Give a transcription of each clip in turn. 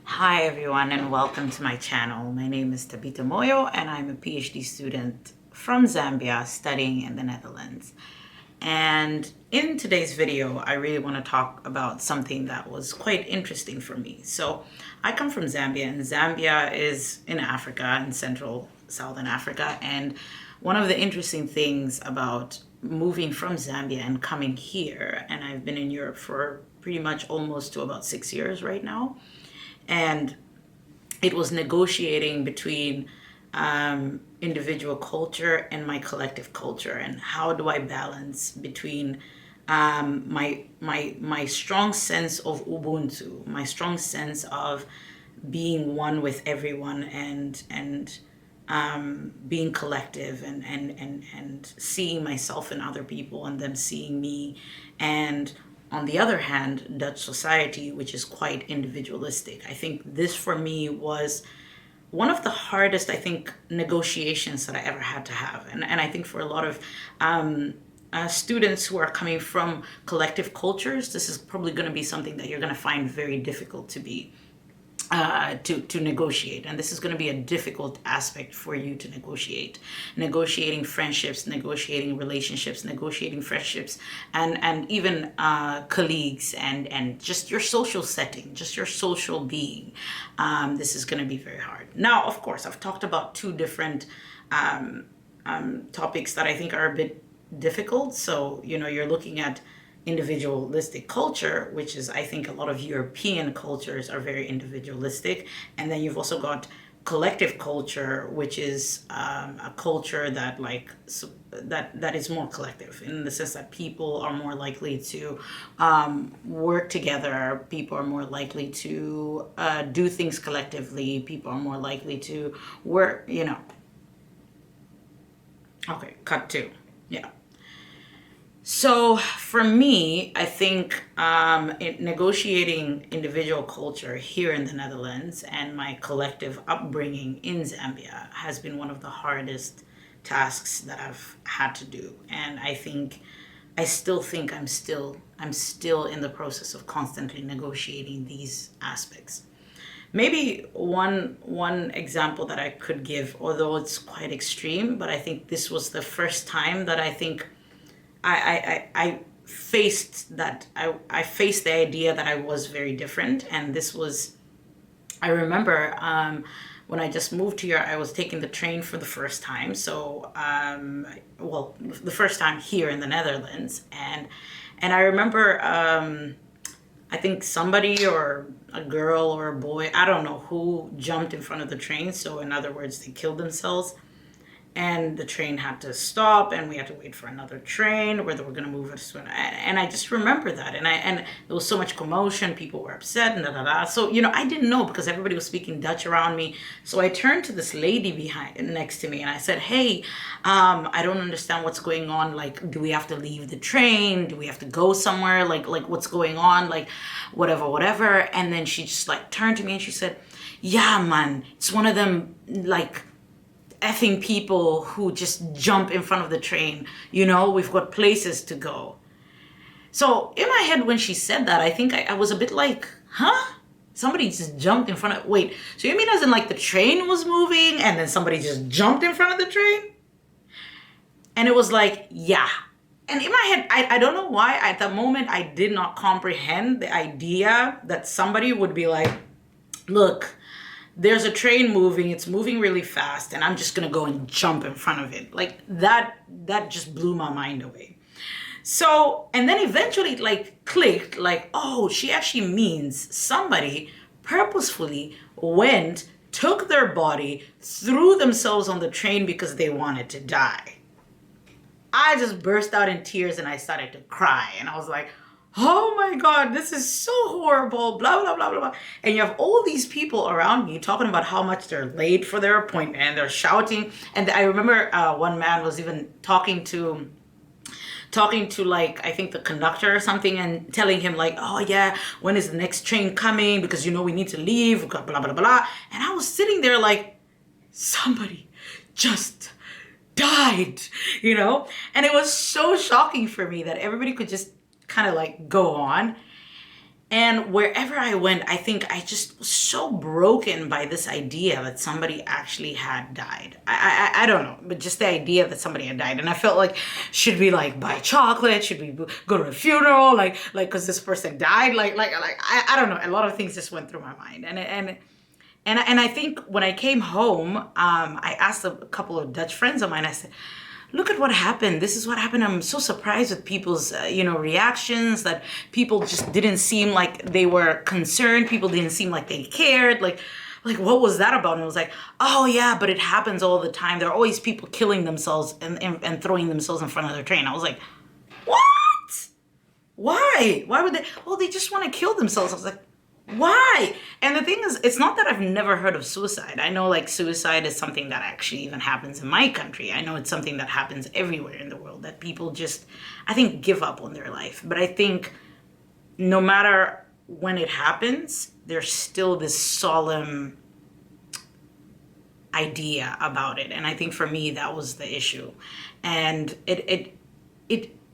Hi everyone and welcome to my channel. My name is Tabita Moyo and I'm a PhD student from Zambia studying in the Netherlands. And in today's video, I really want to talk about something that was quite interesting for me. So I come from Zambia, and Zambia is in Africa, in Central Southern Africa. And one of the interesting things about moving from Zambia and coming here, and I've been in Europe for pretty much almost to about 6 years right now, and it was negotiating between individual culture and my collective culture, and how do I balance between my strong sense of Ubuntu, my strong sense of being one with everyone, and being collective, and seeing myself in other people and them seeing me, and on the other hand, Dutch society, which is quite individualistic. I think this for me was one of the hardest, I think, negotiations that I ever had to have. And I think for a lot of students who are coming from collective cultures, this is probably going to be something that you're going to find very difficult to negotiate, and this is going to be a difficult aspect for you to negotiating friendships, negotiating relationships, negotiating friendships, and even colleagues, and just your social setting, just your social being. This is going to be very hard. Now, of course, I've talked about two different topics that I think are a bit difficult. So you're looking at individualistic culture, which is, I think, a lot of European cultures are very individualistic. And then you've also got collective culture, which is a culture that that is more collective, in the sense that people are more likely to work together. People are more likely to do things collectively. People are more likely to work, Okay, cut two. Yeah. So for me, I think negotiating individual culture here in the Netherlands and my collective upbringing in Zambia has been one of the hardest tasks that I've had to do. And I still think I'm still in the process of constantly negotiating these aspects. Maybe one example that I could give, although it's quite extreme, but I think this was the first time that I think I faced that. I faced the idea that I was very different. And this was, I remember when I just moved here, I was taking the train for the first time. So, well, the first time here in the Netherlands. And I remember, I think somebody, or a girl or a boy, I don't know who, jumped in front of the train. So in other words, they killed themselves. And the train had to stop, and we had to wait for another train where they were going to move us to and I just remember that, and there was so much commotion, people were upset, and da da da. So I didn't know, because everybody was speaking Dutch around me. So I turned to this lady next to me, and I said, "Hey, I don't understand what's going on. Like, do we have to leave the train? Do we have to go somewhere? Like what's going on? Like, whatever." And then she just turned to me and she said, "Yeah, man, it's one of them effing people who just jump in front of the train. We've got places to go." So in my head, when she said that, I think I was a bit like, huh? Somebody just jumped in front of, wait, so you mean as in the train was moving and then somebody just jumped in front of the train? And it was like, yeah. And in my head, I don't know why, at the moment, I did not comprehend the idea that somebody would be like, look, there's a train moving, it's moving really fast, and I'm just gonna go and jump in front of it. That just blew my mind away. So, and then eventually it clicked, oh, she actually means somebody purposefully went, took their body, threw themselves on the train because they wanted to die. I just burst out in tears and I started to cry, and I was like, oh my God, this is so horrible, blah, blah, blah, blah, blah. And you have all these people around me talking about how much they're late for their appointment, and they're shouting. And I remember one man was even talking to I think the conductor or something, and telling him oh yeah, when is the next train coming? Because we need to leave, blah, blah, blah, blah. And I was sitting there somebody just died, And it was so shocking for me that everybody could just kind of go on. And wherever I went, I think I just was so broken by this idea that somebody actually had died. I don't know, but just the idea that somebody had died. And I felt like, should we like buy chocolate? Should we go to a funeral? Because this person died? I don't know. A lot of things just went through my mind. And I think when I came home, I asked a couple of Dutch friends of mine, I said, look at what happened. This is what happened. I'm so surprised with people's, reactions, that people just didn't seem like they were concerned. People didn't seem like they cared. Like what was that about? And it was like, oh yeah, but it happens all the time. There are always people killing themselves and throwing themselves in front of their train. I was like, what? Why? Why would they? Well, they just want to kill themselves. I was like, why? And the thing is, it's not that I've never heard of suicide. I know like suicide is something that actually even happens in my country. I know it's something that happens everywhere in the world, that people just, I think, give up on their life. But I think no matter when it happens, there's still this solemn idea about it. And I think for me, that was the issue. And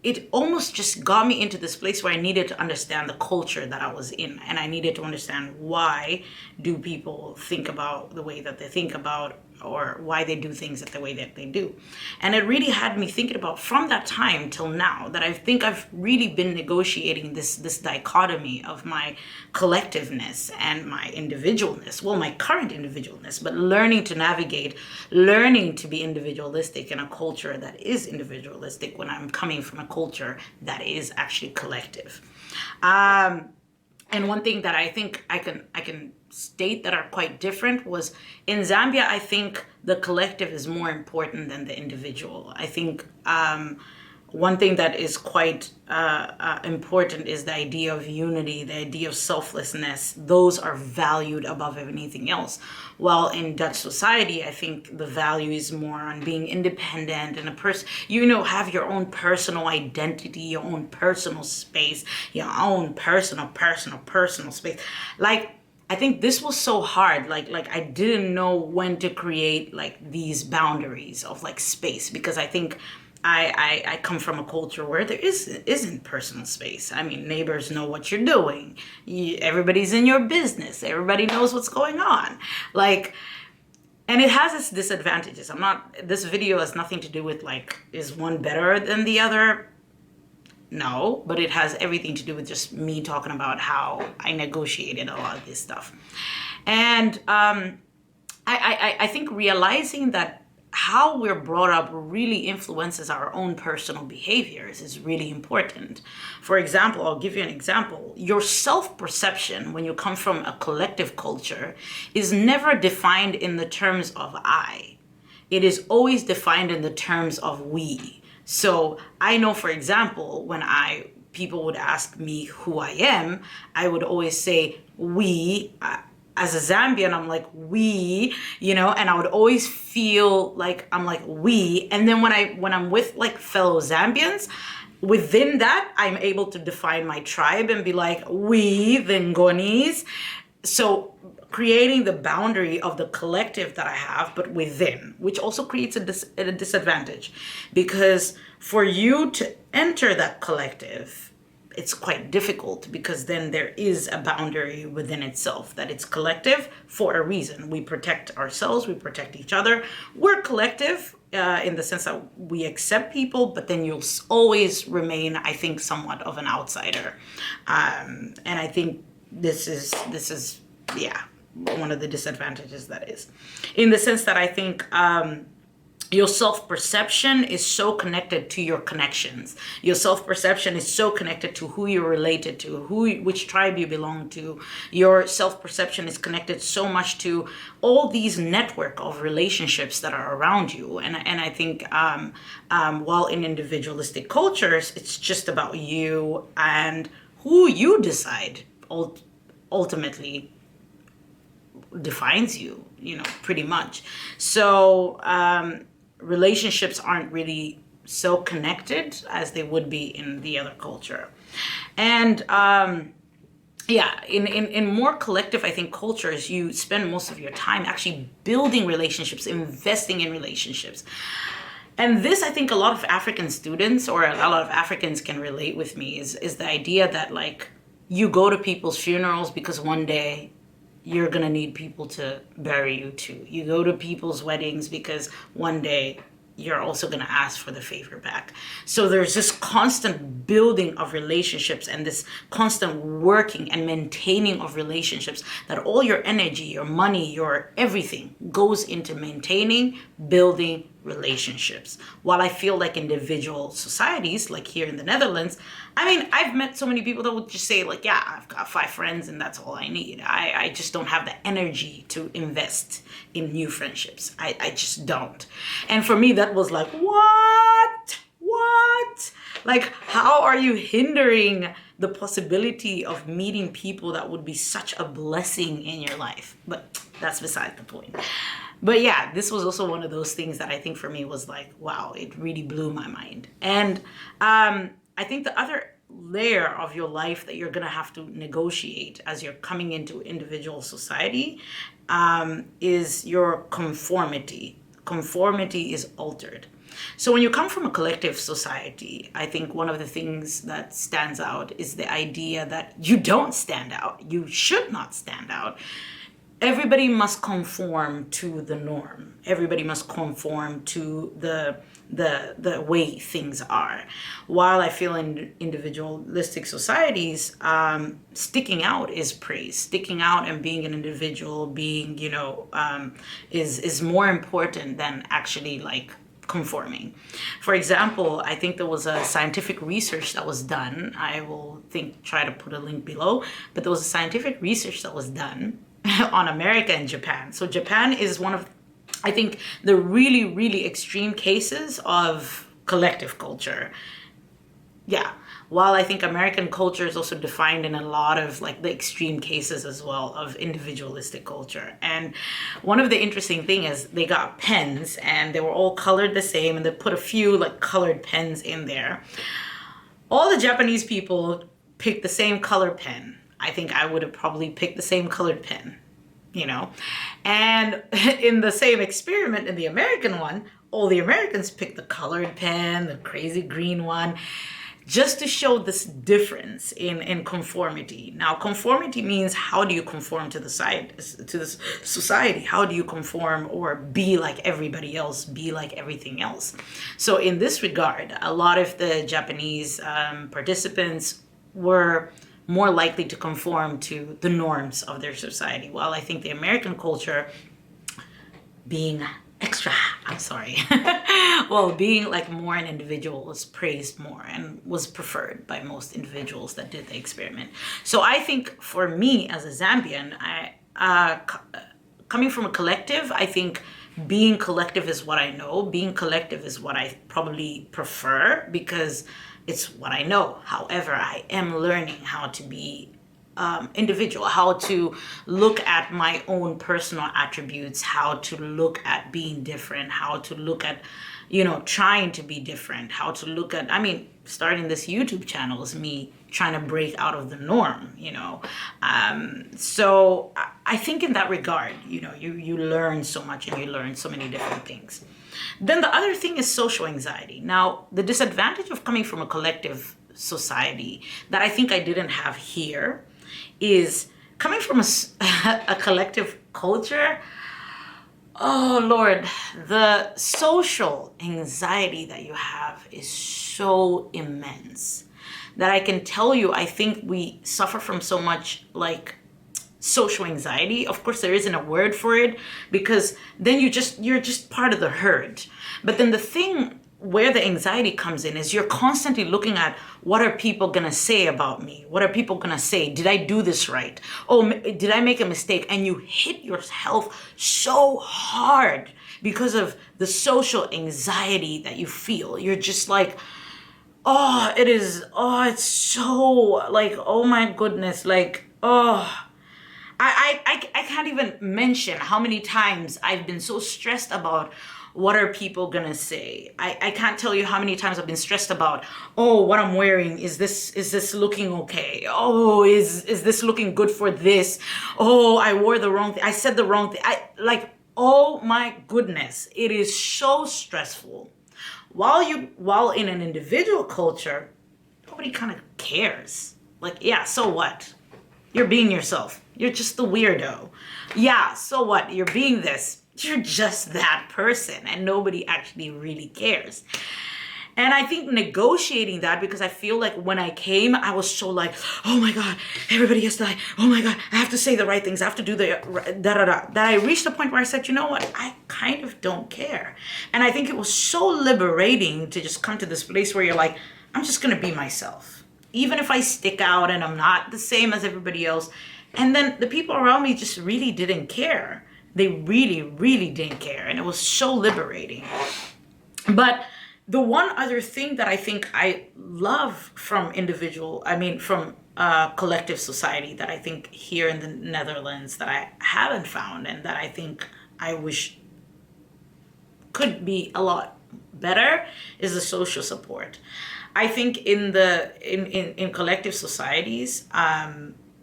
it almost just got me into this place where I needed to understand the culture that I was in, and I needed to understand why do people think about the way that they think about, or why they do things the way that they do. And it really had me thinking about, from that time till now, that I think I've really been negotiating this dichotomy of my collectiveness and my individualness. Well, my current individualness, but learning to navigate, learning to be individualistic in a culture that is individualistic when I'm coming from a culture that is actually collective. And one thing that I think I can state that are quite different was, in Zambia, I think the collective is more important than the individual. I think one thing that is quite important is the idea of unity, the idea of selflessness. Those are valued above anything else. While in Dutch society, I think the value is more on being independent and have your own personal identity, your own personal space, your own personal space. I think this was so hard. I didn't know when to create these boundaries of space, because I think I come from a culture where there isn't personal space. I mean, neighbors know what you're doing. Everybody's in your business. Everybody knows what's going on. And it has its disadvantages. This video has nothing to do with is one better than the other? No, but it has everything to do with just me talking about how I negotiated a lot of this stuff. And I think realizing that how we're brought up really influences our own personal behaviors is really important. For example, I'll give you an example. Your self-perception, when you come from a collective culture, is never defined in the terms of I. It is always defined in the terms of we. So I know, for example, when people would ask me who I am, I would always say we. As a Zambian, I'm like we, and I would always feel like I'm like we. And then when I'm with fellow Zambians, within that, I'm able to define my tribe and be like we, the Ngonis. So creating the boundary of the collective that I have, but within, which also creates a disadvantage, because for you to enter that collective, it's quite difficult, because then there is a boundary within itself, that it's collective for a reason. We protect ourselves, we protect each other. We're collective in the sense that we accept people, but then you'll always remain, I think, somewhat of an outsider. And I think this is one of the disadvantages that is, in the sense that I think your self-perception is so connected to your connections. Your self-perception is so connected to who you're related to, which tribe you belong to. Your self-perception is connected so much to all these network of relationships that are around you. And I think while in individualistic cultures, it's just about you and who you decide ultimately defines you, pretty much. So relationships aren't really so connected as they would be in the other culture. And in more collective, I think, cultures, you spend most of your time actually building relationships, investing in relationships. And this, I think, a lot of African students or a lot of Africans can relate with me, is the idea that you go to people's funerals because one day you're going to need people to bury you too. You go to people's weddings because one day you're also going to ask for the favor back. So there's this constant building of relationships and this constant working and maintaining of relationships, that all your energy, your money, your everything goes into maintaining, building relationships. While I feel like individual societies, like here in the Netherlands, I mean, I've met so many people that would just say like, yeah, I've got 5 friends and that's all I need. I just don't have the energy to invest in new friendships. I just don't. And for me, that was like, what? Like, how are you hindering the possibility of meeting people that would be such a blessing in your life? But that's beside the point. But yeah, this was also one of those things that I think for me was like, wow, it really blew my mind. And I think the other layer of your life that you're going to have to negotiate as you're coming into individual society is your conformity. Conformity is altered. So when you come from a collective society, I think one of the things that stands out is the idea that you don't stand out. You should not stand out. Everybody must conform to the norm. Everybody must conform to the way things are. While I feel in individualistic societies, sticking out is praise. Sticking out and being an individual, being, is more important than actually like conforming. For example, I think there was a scientific research that was done. I will try to put a link below, but there was a scientific research that was done on America and Japan. So Japan is one of, I think, the really, really extreme cases of collective culture. Yeah. While I think American culture is also defined in a lot of like the extreme cases as well of individualistic culture. And one of the interesting thing is they got pens and they were all colored the same, and they put a few like colored pens in there. All the Japanese people picked the same color pen. I think I would have probably picked the same colored pen, And in the same experiment in the American one, all the Americans picked the colored pen, the crazy green one, just to show this difference in conformity. Now, conformity means how do you conform to the society? How do you conform or be like everybody else, be like everything else? So in this regard, a lot of the Japanese participants were more likely to conform to the norms of their society. While I think the American culture, being being like more an individual, was praised more and was preferred by most individuals that did the experiment. So I think for me as a Zambian, coming from a collective, I think being collective is what I know. Being collective is what I probably prefer because it's what I know. However, I am learning how to be individual, how to look at my own personal attributes, how to look at being different, how to look at, trying to be different, how to look at, starting this YouTube channel is me trying to break out of the norm, So I think in that regard, you learn so much and you learn so many different things. Then the other thing is social anxiety. Now, the disadvantage of coming from a collective society that I think I didn't have here is coming from a collective culture. Oh, Lord, the social anxiety that you have is so immense that I can tell you, I think we suffer from so much like social anxiety. Of course, there isn't a word for it because then you're just part of the herd. But then the thing where the anxiety comes in is you're constantly looking at what are people going to say about me? What are people going to say? Did I do this right? Oh, did I make a mistake? And you hit yourself so hard because of the social anxiety that you feel. You're just like, it's so like, oh my goodness, like, I can't even mention how many times I've been so stressed about what are people gonna say. I can't tell you how many times I've been stressed about, what I'm wearing, is this looking okay? Oh, is this looking good for this? Oh, I wore the wrong thing. I said the wrong thing. Oh my goodness, it is so stressful. While in an individual culture, nobody kind of cares. Like, yeah, so what? You're being yourself. You're just the weirdo. Yeah, so what? You're being this. You're just that person, and nobody actually really cares. And I think negotiating that, because I feel like when I came, I was so like, oh my God, everybody has to like, oh my God, I have to say the right things. I have to do the da da da. That I reached a point where I said, you know what? I kind of don't care. And I think it was so liberating to just come to this place where you're like, I'm just going to be myself. Even if I stick out and I'm not the same as everybody else. And then the people around me just really didn't care. They really, really didn't care. And it was so liberating. But the one other thing that I think I love from from collective society, that I think here in the Netherlands that I haven't found, and that I think I wish could be a lot better, is the social support. I think in collective societies,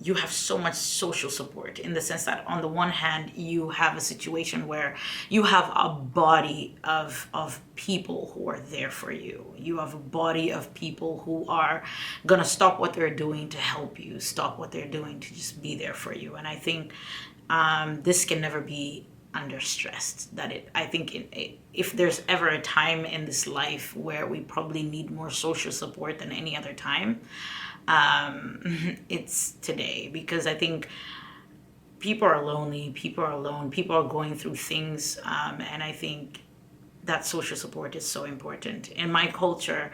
you have so much social support, in the sense that on the one hand, you have a situation where you have a body of people who are there for you. You have a body of people who are gonna stop what they're doing to help you, stop what they're doing to just be there for you. And I think this can never be under stressed. I think if there's ever a time in this life where we probably need more social support than any other time, it's today. Because I think people are lonely, people are alone, people are going through things, and I think that social support is so important. In my culture,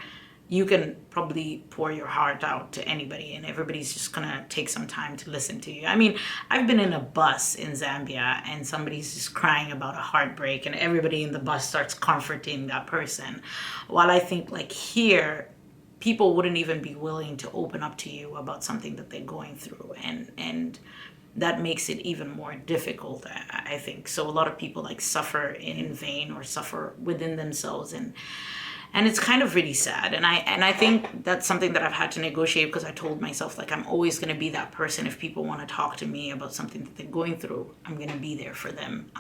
you can probably pour your heart out to anybody, and everybody's just gonna take some time to listen to you. I mean, I've been in a bus in Zambia, and somebody's just crying about a heartbreak, and everybody in the bus starts comforting that person. While I think, like, here, people wouldn't even be willing to open up to you about something that they're going through, and that makes it even more difficult, I think. So a lot of people like suffer in vain, or suffer within themselves, and it's kind of really sad. And I think that's something that I've had to negotiate, because I told myself, like, I'm always going to be that person. If people want to talk to me about something that they're going through, I'm going to be there for them.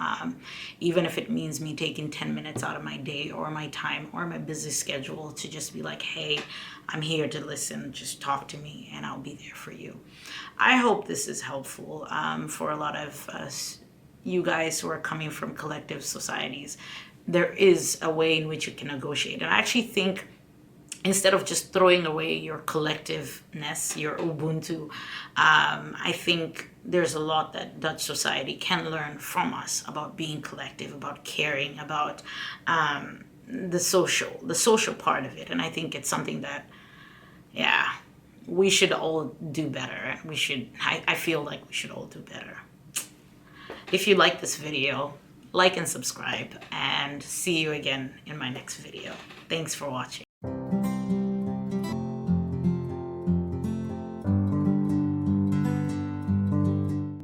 Even if it means me taking 10 minutes out of my day or my time or my busy schedule to just be like, hey, I'm here to listen, just talk to me and I'll be there for you. I hope this is helpful for a lot of us, you guys who are coming from collective societies. There is a way in which you can negotiate. And I actually think, instead of just throwing away your collectiveness, your Ubuntu, I think there's a lot that Dutch society can learn from us about being collective, about caring, about the social part of it. And I think it's something that, yeah, we should all do better. I feel like we should all do better. If you like this video, like and subscribe, and see you again in my next video. Thanks for watching.